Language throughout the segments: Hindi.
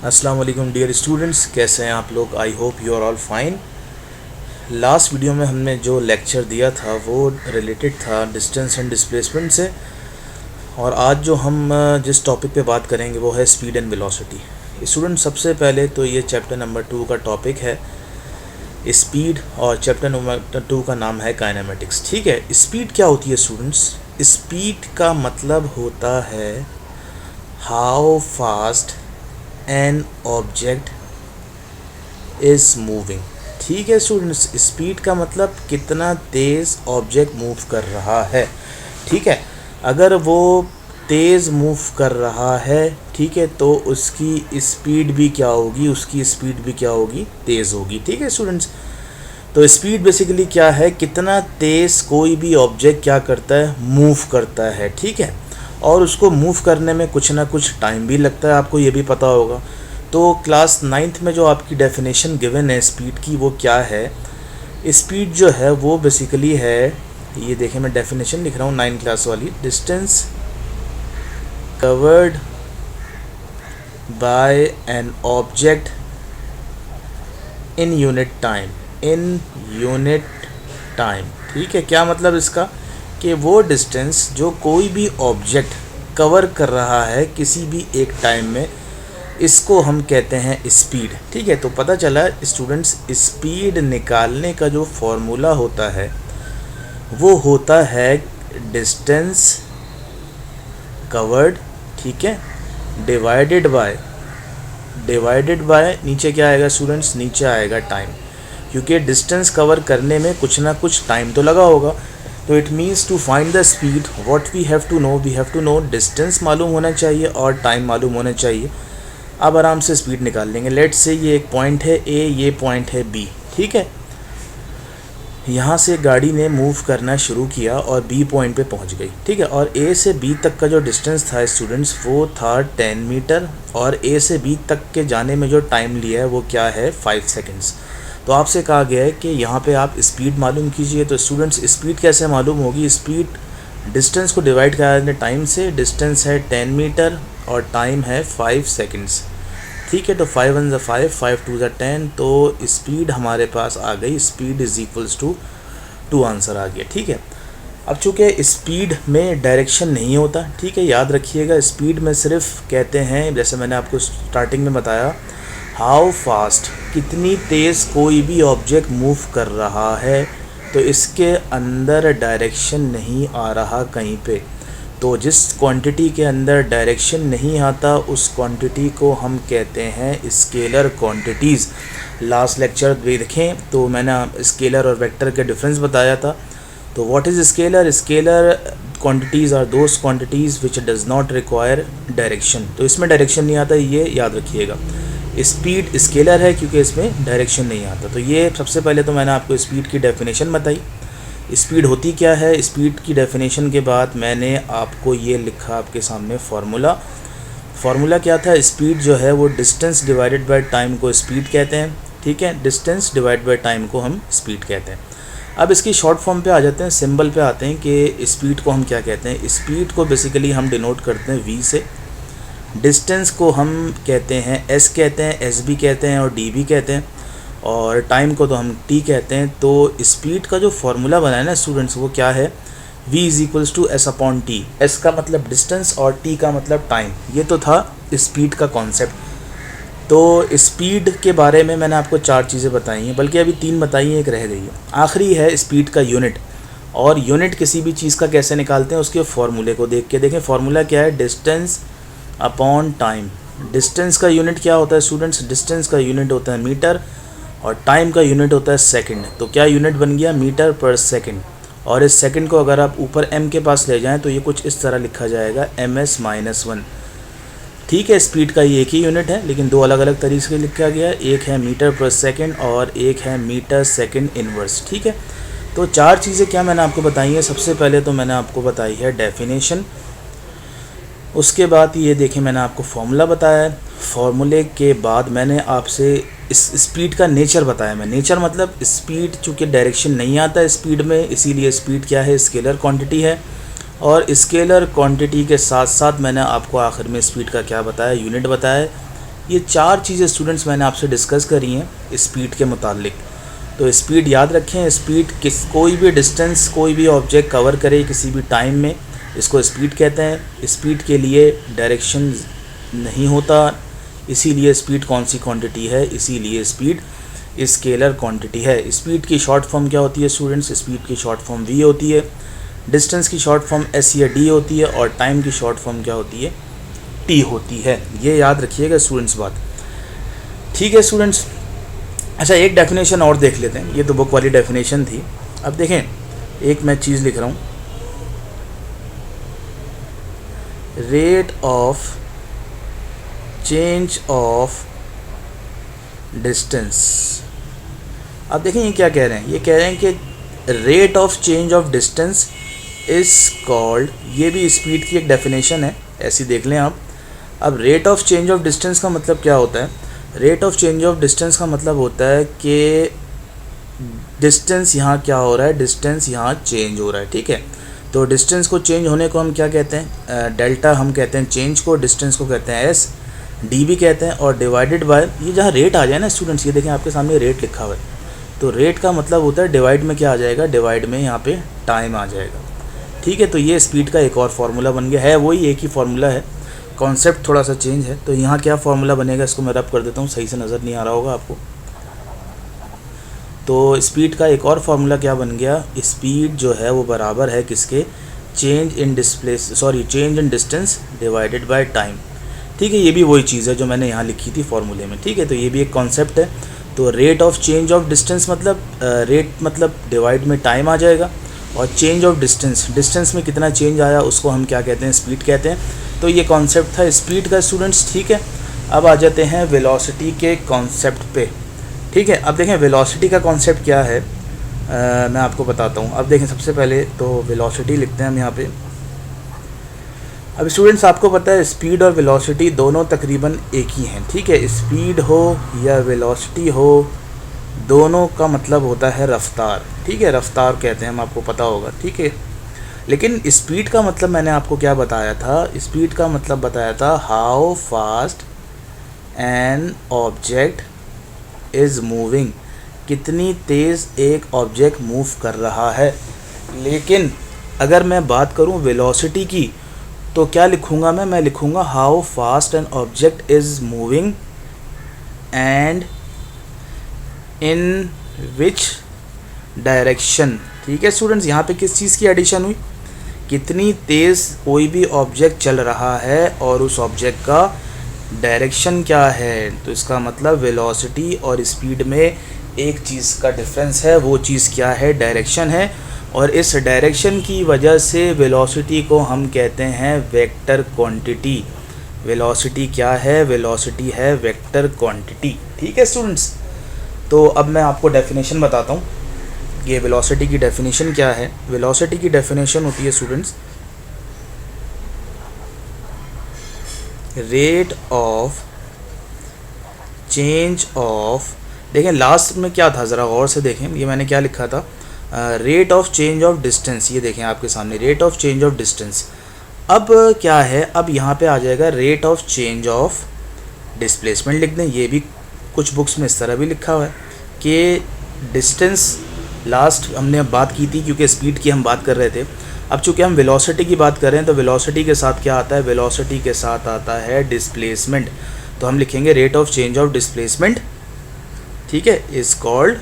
अस्सलाम वालेकुम डियर स्टूडेंट्स, कैसे हैं आप लोग। I hope you are all fine. Last video में हमने जो लेक्चर दिया था वो रिलेटेड था डिस्टेंस एंड डिस्प्लेसमेंट से, और आज जो हम जिस टॉपिक पे बात करेंगे वो है स्पीड एंड वेलोसिटी। स्टूडेंट, सबसे पहले तो ये चैप्टर नंबर 2 का टॉपिक है स्पीड, और चैप्टर नंबर 2 का नाम है काइनेमेटिक्स। ठीक है, स्पीड क्या होती है स्टूडेंट्स? स्पीड का मतलब होता है how fast an object is moving. ठीक है स्टूडेंट्स, स्पीड का मतलब कितना तेज़ ऑब्जेक्ट मूव कर रहा है। ठीक है, अगर वो तेज़ मूव कर रहा है, ठीक है, तो उसकी स्पीड भी क्या होगी, उसकी स्पीड भी क्या होगी, तेज़ होगी। ठीक है स्टूडेंट्स, तो स्पीड बेसिकली क्या है, कितना तेज़ कोई भी ऑब्जेक्ट क्या करता है, मूव करता है। ठीक है, और उसको मूव करने में कुछ ना कुछ टाइम भी लगता है, आपको ये भी पता होगा। तो क्लास 9th में जो आपकी डेफिनेशन गिवन है स्पीड की, वो क्या है? स्पीड जो है वो बेसिकली है, ये देखें मैं डेफिनेशन लिख रहा हूँ 9 क्लास वाली। Distance covered by an object in unit time, in unit time. ठीक है, क्या मतलब इसका कि वो डिस्टेंस जो कोई भी ऑब्जेक्ट कवर कर रहा है किसी भी एक टाइम में, इसको हम कहते हैं स्पीड। ठीक है, तो पता चला स्टूडेंट्स, स्पीड निकालने का जो फॉर्मूला होता है वो होता है डिस्टेंस कवर्ड, ठीक है, डिवाइडेड बाय नीचे क्या आएगा स्टूडेंट्स, नीचे आएगा टाइम, क्योंकि डिस्टेंस कवर करने में कुछ ना कुछ टाइम तो लगा होगा। तो it means to find the speed what we have to know distance मालूम होना चाहिए और टाइम मालूम होना चाहिए। अब आराम से स्पीड निकाल लेंगे। लेट्स से ये एक पॉइंट है ए, ये पॉइंट है बी। ठीक है, यहाँ से गाड़ी ने मूव करना शुरू किया और बी पॉइंट पे पहुँच गई। ठीक है, और ए से बी तक का जो डिस्टेंस था स्टूडेंट्स वो था 10 मीटर, और ए से बी तक के जाने में जो टाइम लिया है वो क्या है, 5 सेकेंड्स। तो आपसे कहा गया है कि यहाँ पे आप स्पीड मालूम कीजिए। तो स्टूडेंट्स, स्पीड कैसे मालूम होगी? स्पीड डिस्टेंस को डिवाइड करा दें टाइम से। डिस्टेंस है 10 मीटर और टाइम है 5 सेकेंड्स। ठीक है, तो 5 1 5, 5 2 10, तो स्पीड हमारे पास आ गई। Speed is equals to 2 answer आ गया। ठीक है, अब चूँकि स्पीड में डायरेक्शन नहीं होता, ठीक है, याद रखिएगा, स्पीड में सिर्फ कहते हैं, जैसे मैंने आपको स्टार्टिंग में बताया, हाउ फास्ट, कितनी तेज़ कोई भी ऑब्जेक्ट मूव कर रहा है, तो इसके अंदर डायरेक्शन नहीं आ रहा कहीं पे। तो जिस क्वांटिटी के अंदर डायरेक्शन नहीं आता उस क्वांटिटी को हम कहते हैं स्केलर क्वांटिटीज़। लास्ट लेक्चर देखें तो मैंने स्केलर और वेक्टर के डिफरेंस बताया था। तो what is scalar? Scalar quantities are those quantities which does not require direction. तो इसमें डायरेक्शन नहीं आता, ये याद रखिएगा। स्पीड स्केलर है क्योंकि इसमें डायरेक्शन नहीं आता। तो ये सबसे पहले तो मैंने आपको स्पीड की डेफिनेशन बताई। स्पीड होती क्या है? स्पीड की डेफिनेशन के बाद मैंने आपको ये लिखा आपके सामने फार्मूला क्या था? स्पीड जो है वो डिस्टेंस डिवाइडेड बाय टाइम को स्पीड कहते हैं। ठीक है, डिस्टेंस डिवाइड बाय टाइम को हम स्पीड कहते हैं। अब इसकी शॉर्ट फॉर्म पे आ जाते हैं, सिंबल पे आते हैं कि स्पीड को हम क्या कहते हैं। स्पीड को बेसिकली हम डिनोट करते हैं वी से। डिस्टेंस को हम कहते हैं एस कहते हैं, एस भी कहते हैं और डी भी कहते हैं, और टाइम को तो हम टी कहते हैं। तो स्पीड का जो फार्मूला बनाया ना स्टूडेंट्स, वो क्या है? v is equals to S upon T. S का मतलब डिस्टेंस और टी का मतलब टाइम। ये तो था स्पीड का कॉन्सेप्ट। तो स्पीड के बारे में मैंने आपको 4 चीज़ें बताई हैं, बल्कि अभी 3 बताई हैं, एक रह गई है। आखिरी है स्पीड का यूनिट, और यूनिट किसी भी चीज़ का कैसे निकालते हैं उसके फॉर्मूले को देख के देखें। फार्मूला क्या है? Distance upon time. डिस्टेंस का यूनिट क्या होता है स्टूडेंट्स? डिस्टेंस का यूनिट होता है मीटर, और टाइम का यूनिट होता है सेकंड। तो क्या यूनिट बन गया? मीटर पर सेकंड। और इस सेकंड को अगर आप ऊपर m के पास ले जाएं तो ये कुछ इस तरह लिखा जाएगा, ms-1। ठीक है, स्पीड का ये एक ही यूनिट है, लेकिन 2 अलग अलग तरीके से लिखा गया है। एक है मीटर पर सेकंड और एक है मीटर सेकंड इनवर्स। ठीक है, तो 4 चीज़ें क्या मैंने आपको बताई हैं। सबसे पहले तो मैंने आपको बताई है डेफिनेशन। उसके बाद ये देखें, मैंने आपको फॉर्मूला बताया है। फार्मूले के बाद मैंने आपसे इस स्पीड का नेचर बताया। मैं नेचर मतलब स्पीड, चूँकि डायरेक्शन नहीं आता स्पीड में, इसीलिए स्पीड क्या है? स्केलर क्वांटिटी है। और स्केलर क्वांटिटी के साथ साथ मैंने आपको आखिर में स्पीड का क्या बताया? यूनिट बताया। ये 4 चीज़ें स्टूडेंट्स मैंने आपसे डिस्कस करी हैं स्पीड के मुतालिक। तो स्पीड याद रखें, स्पीड कोई भी डिस्टेंस, कोई भी ऑब्जेक्ट कवर करे किसी भी टाइम में, इसको स्पीड कहते हैं। स्पीड के लिए डायरेक्शन नहीं होता, इसीलिए स्पीड कौन सी क्वांटिटी है, इसीलिए स्पीड स्केलर क्वांटिटी है। स्पीड की शॉर्ट फॉर्म क्या होती है स्टूडेंट्स? स्पीड की शॉर्ट फॉर्म v होती है, डिस्टेंस की शॉर्ट फॉर्म s या d होती है, और टाइम की शॉर्ट फॉर्म क्या होती है? t होती है। ये याद रखिएगा स्टूडेंट्स बात, ठीक है स्टूडेंट्स। अच्छा, एक डेफिनेशन और देख लेते हैं, ये तो बुक वाली डेफिनेशन थी। अब देखें, एक मैं चीज़ लिख रहा हूँ, rate of change of distance. अब देखें ये क्या कह रहे हैं, ये कह रहे हैं कि rate of change of distance is called, ये भी स्पीड की एक डेफिनेशन है, ऐसी देख लें आप। अब rate of change of distance का मतलब क्या होता है? Rate of change of distance का मतलब होता है कि डिस्टेंस यहाँ क्या हो रहा है, डिस्टेंस यहाँ चेंज हो रहा है, ठीक है। तो डिस्टेंस को चेंज होने को हम क्या कहते हैं? डेल्टा हम कहते हैं चेंज को, डिस्टेंस को कहते हैं एस, डी भी कहते हैं, और डिवाइडेड बाय, ये जहाँ रेट आ जाए ना स्टूडेंट्स, ये देखें आपके सामने रेट लिखा हुआ है, तो रेट का मतलब होता है डिवाइड में क्या आ जाएगा? डिवाइड में यहाँ पे टाइम आ जाएगा, ठीक है। तो ये स्पीड का एक और फार्मूला बन गया है, वही एक ही फार्मूला है, कॉन्सेप्ट थोड़ा सा चेंज है। तो यहाँ क्या फार्मूला बनेगा, इसको मैं रब कर देता हूँ, सही से नज़र नहीं आ रहा होगा आपको। तो स्पीड का एक और फार्मूला क्या बन गया? स्पीड जो है वो बराबर है किसके? Change in distance divided by time, ठीक है। ये भी वही चीज़ है जो मैंने यहाँ लिखी थी फार्मूले में, ठीक है। तो ये भी एक कॉन्सेप्ट है। तो rate of change of distance मतलब रेट मतलब डिवाइड में टाइम आ जाएगा, और चेंज ऑफ डिस्टेंस, डिस्टेंस में कितना चेंज आया उसको हम क्या कहते हैं? स्पीड कहते हैं। तो ये कॉन्सेप्ट था स्पीड का स्टूडेंट्स, ठीक है। अब आ जाते हैं वेलोसिटी के कॉन्सेप्ट पे, ठीक है। अब देखें वेलोसिटी का कॉन्सेप्ट क्या है, मैं आपको बताता हूँ। अब देखें, सबसे पहले तो वेलोसिटी लिखते हैं हम यहाँ पे। अब स्टूडेंट्स आपको पता है स्पीड और वेलोसिटी दोनों तकरीबन एक ही हैं, ठीक है। स्पीड हो या वेलोसिटी हो, दोनों का मतलब होता है रफ्तार, ठीक है। रफ्तार कहते हैं हम, आपको पता होगा, ठीक है। लेकिन स्पीड का मतलब मैंने आपको क्या बताया था? स्पीड का मतलब बताया था how fast an object is moving, कितनी तेज़ एक ऑब्जेक्ट मूव कर रहा है। लेकिन अगर मैं बात करूं वेलोसिटी की, तो क्या लिखूंगा मैं लिखूंगा how fast an object is moving and in which direction, ठीक है स्टूडेंट्स। यहाँ पे किस चीज़ की एडिशन हुई? कितनी तेज़ कोई भी ऑब्जेक्ट चल रहा है और उस ऑब्जेक्ट का डायरेक्शन क्या है। तो इसका मतलब वेलोसिटी और स्पीड में एक चीज़ का डिफरेंस है, वो चीज़ क्या है? डायरेक्शन है। और इस डायरेक्शन की वजह से वेलोसिटी को हम कहते हैं वेक्टर क्वांटिटी। वेलोसिटी क्या है? वेलोसिटी है वेक्टर क्वांटिटी, ठीक है स्टूडेंट्स। तो अब मैं आपको डेफिनेशन बताता हूँ, ये वेलोसिटी की डेफिनेशन क्या है। वेलोसिटी की डेफिनेशन होती है students, rate of change of, देखें लास्ट में क्या था, ज़रा गौर से देखें, ये मैंने क्या लिखा था? Rate of change of distance, ये देखें आपके सामने rate of change of distance. अब क्या है, अब यहाँ पे आ जाएगा rate of change of displacement लिख दें। ये भी कुछ बुक्स में इस तरह भी लिखा हुआ है कि डिस्टेंस, लास्ट हमने बात की थी क्योंकि स्पीड की हम बात कर रहे थे। अब चूँकि हम वेलोसिटी की बात कर रहे हैं तो वेलोसिटी के साथ क्या आता है? वेलोसिटी के साथ आता है डिस्प्लेसमेंट। तो हम लिखेंगे rate of change of displacement, ठीक है, इज़ कॉल्ड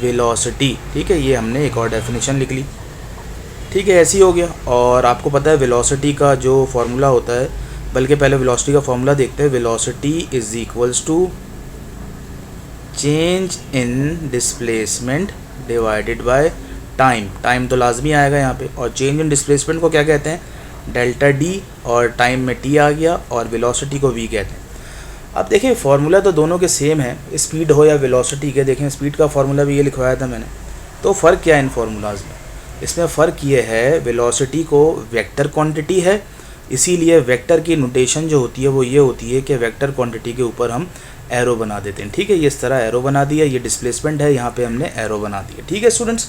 वेलोसिटी, ठीक है। ये हमने एक और डेफिनेशन लिख ली, ठीक है, ऐसे ही हो गया। और आपको पता है वेलोसिटी का जो फार्मूला होता है, बल्कि पहले वेलोसिटी का फार्मूला देखते हैं। Velocity is equals to change in displacement divided by time. Time तो लाजमी आएगा यहाँ पे, और चेंज इन डिस्प्लेसमेंट को क्या कहते हैं? डेल्टा डी, और टाइम में टी आ गया, और वेलोसिटी को वी कहते हैं। अब देखिए फार्मूला तो दोनों के सेम है, स्पीड हो या वेलोसिटी के। देखें स्पीड का फार्मूला भी ये लिखवाया था मैंने। तो फ़र्क क्या है इन फार्मूलाज में? इसमें फ़र्क ये है, वेलोसिटी को वेक्टर क्वांटिटी है, इसीलिए वेक्टर की नोटेशन जो होती है वो ये होती है कि वेक्टर क्वांटिटी के ऊपर हम एरो बना देते हैं, ठीक है। ये इस तरह एरो बना दिया, ये डिस्प्लेसमेंट है, यहाँ पे हमने एरो बना दिया, ठीक है स्टूडेंट्स।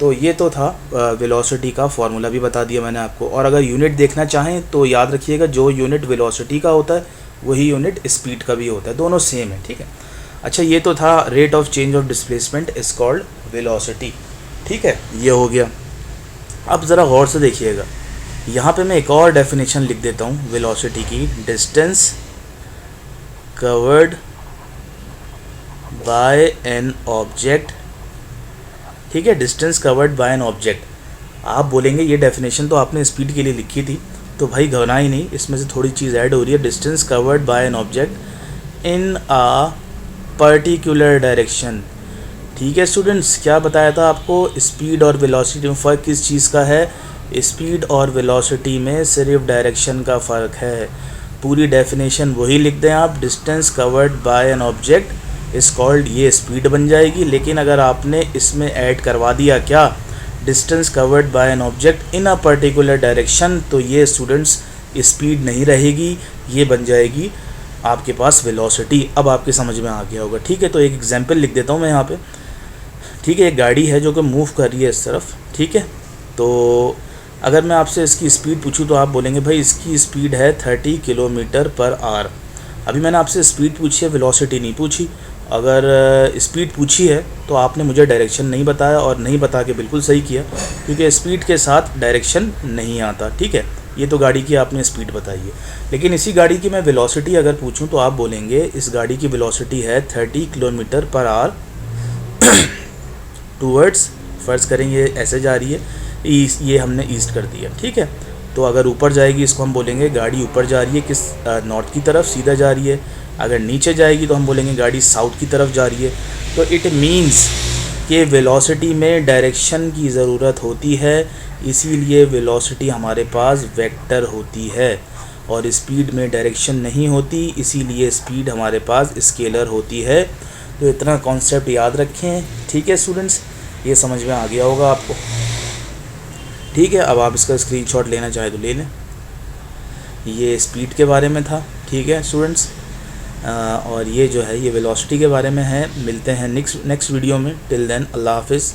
तो ये तो था वेलोसिटी का फार्मूला भी बता दिया मैंने आपको। और अगर यूनिट देखना चाहें तो याद रखिएगा, जो यूनिट वेलोसिटी का होता है वही यूनिट स्पीड का भी होता है, दोनों सेम है, ठीक है। अच्छा, ये तो था rate of change of displacement is called velocity, ठीक है, ये हो गया। अब ज़रा गौर से देखिएगा, यहाँ पे मैं एक और डेफिनेशन लिख देता हूँ वेलोसिटी की, distance covered by an object, ठीक है, distance covered by an object. आप बोलेंगे ये डेफिनेशन तो आपने स्पीड के लिए लिखी थी, तो भाई घबरा ही नहीं, इसमें से थोड़ी चीज़ ऐड हो रही है। Distance covered by an object in a particular direction, ठीक है स्टूडेंट्स। क्या बताया था आपको, स्पीड और वेलोसिटी में फ़र्क किस चीज़ का है? स्पीड और वेलोसिटी में सिर्फ डायरेक्शन का फ़र्क है। पूरी डेफिनेशन वही लिख दें आप, distance covered by an object is called, ये स्पीड बन जाएगी। लेकिन अगर आपने इसमें ऐड करवा दिया क्या, distance covered by an object in a particular direction, तो ये स्टूडेंट्स स्पीड नहीं रहेगी, ये बन जाएगी आपके पास वेलोसिटी। अब आपके समझ में आ गया होगा, ठीक है। तो एक एग्जांपल लिख देता हूँ मैं यहाँ पे, ठीक है। एक गाड़ी है जो कि मूव कर रही है इस तरफ, ठीक है। तो अगर मैं आपसे इसकी स्पीड पूछूं तो आप बोलेंगे भाई इसकी स्पीड है 30 किलोमीटर पर आवर। अभी मैंने आपसे स्पीड पूछी है, वेलोसिटी नहीं पूछी। अगर स्पीड पूछी है तो आपने मुझे डायरेक्शन नहीं बताया, और नहीं बता के बिल्कुल सही किया, क्योंकि स्पीड के साथ डायरेक्शन नहीं आता, ठीक है। ये तो गाड़ी की आपने स्पीड बताई है, लेकिन इसी गाड़ी की मैं वेलोसिटी अगर पूछूं तो आप बोलेंगे इस गाड़ी की वेलोसिटी है 30 किलोमीटर पर आवर टूवर्ड्स, फ़र्ज़ करेंगे ऐसे जा रही है, ईस्ट, ये हमने ईस्ट कर दिया, ठीक है। तो अगर ऊपर जाएगी इसको हम बोलेंगे गाड़ी ऊपर जा रही है, किस नॉर्थ की तरफ सीधा जा रही है। अगर नीचे जाएगी तो हम बोलेंगे गाड़ी साउथ की तरफ जा रही है। तो इट मीन्स कि वेलोसिटी में डायरेक्शन की ज़रूरत होती है, इसीलिए वेलोसिटी हमारे पास वेक्टर होती है, और स्पीड में डायरेक्शन नहीं होती, इसीलिए स्पीड हमारे पास स्केलर होती है। तो इतना कॉन्सेप्ट याद रखें, ठीक है स्टूडेंट्स, ये समझ में आ गया होगा आपको, ठीक है। अब आप इसका स्क्रीनशॉट लेना चाहे तो ले लें। ये स्पीड के बारे में था, ठीक है स्टूडेंट्स, और ये जो है ये वेलोसिटी के बारे में है। मिलते हैं नेक्स्ट वीडियो में। टिल देन अल्लाह हाफिज़।